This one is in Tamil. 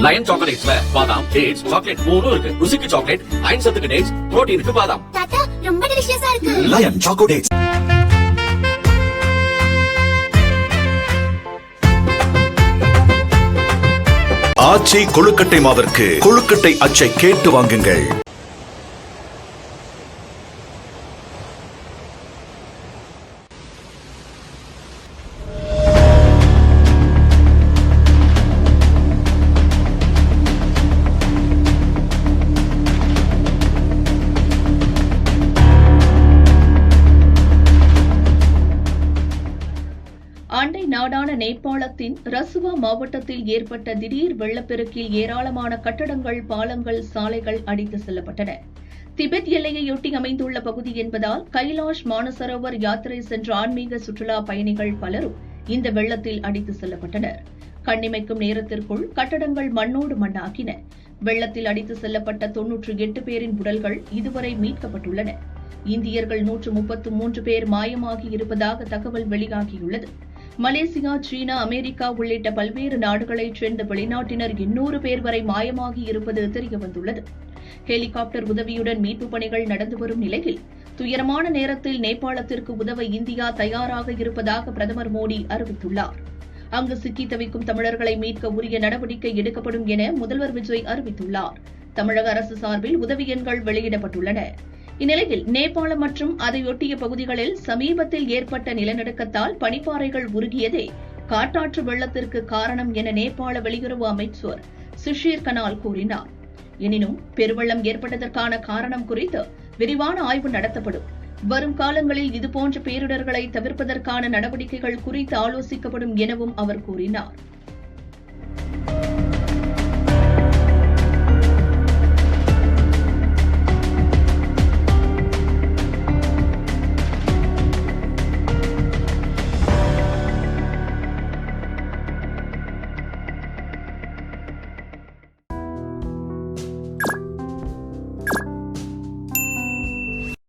லயன் சாக்லேட்ஸ்ல பாதாம், டேட்ஸ், சாக்லேட் மூணும் இருக்கு. ருசிக்கு சாக்லேட், அயன் சத்துக்கு டேட்ஸ், புரோட்டீனுக்கு பாதாம். தாத்தா ரொம்ப டெலிஷியஸா இருக்கு. Lion choco dates. ஆச்சி கொழுக்கட்டை மாவிற்கு கொழுக்கட்டை அச்சை கேட்டு வாங்குங்கள். அண்டை நாடான நேபாளத்தின் ரசுவா மாவட்டத்தில் ஏற்பட்ட திடீர் வெள்ளப்பெருக்கில் ஏராளமான கட்டடங்கள், பாலங்கள், சாலைகள் அடித்து செல்லப்பட்டன. திபெத் எல்லையையொட்டி அமைந்துள்ள பகுதி என்பதால் கைலாஷ் மானசரோவர் யாத்திரை சென்ற ஆன்மீக சுற்றுலா பயணிகள் பலரும் இந்த வெள்ளத்தில் அடித்து செல்லப்பட்டனர். கண்ணிமைக்கும் நேரத்திற்குள் கட்டடங்கள் மண்ணோடு மண்ணாக்கின. வெள்ளத்தில் அடித்து செல்லப்பட்ட 98 பேரின் உடல்கள் இதுவரை மீட்கப்பட்டுள்ளன. இந்தியர்கள் 133 பேர் மாயமாகி இருப்பதாக தகவல் வெளியாகியுள்ளது. மலேசியா, சீனா, அமெரிக்கா உள்ளிட்ட பல்வேறு நாடுகளைச் சேர்ந்த வெளிநாட்டினர் 800 பேர் வரை மாயமாகி இருப்பது தெரியவந்துள்ளது. ஹெலிகாப்டர் உதவியுடன் மீட்புப் பணிகள் நடந்து வரும் நிலையில் துயரமான நேரத்தில் நேபாளத்திற்கு உதவ இந்தியா தயாராக இருப்பதாக பிரதமர் மோடி அறிவித்துள்ளார். அங்கு சிக்கி தவிக்கும் தமிழர்களை மீட்க உரிய நடவடிக்கை எடுக்கப்படும் என முதல்வர் விஜய் அறிவித்துள்ளார். தமிழக அரசு சார்பில் உதவி எண்கள் வெளியிடப்பட்டுள்ளன. இந்நிலையில் நேபாளம் மற்றும் அதையொட்டிய பகுதிகளில் சமீபத்தில் ஏற்பட்ட நிலநடுக்கத்தால் பனிப்பாறைகள் உருகியதே காட்டாற்று வெள்ளத்திற்கு காரணம் என நேபாள வெளியுறவு அமைச்சர் சுஷீர் கனால் கூறினார். எனினும் பெருவெள்ளம் ஏற்பட்டதற்கான காரணம் குறித்து விரிவான ஆய்வு நடத்தப்படும். வரும் காலங்களில் இதுபோன்ற பேரிடர்களை தவிர்ப்பதற்கான நடவடிக்கைகள் குறித்து ஆலோசிக்கப்படும் எனவும் அவர் கூறினார்.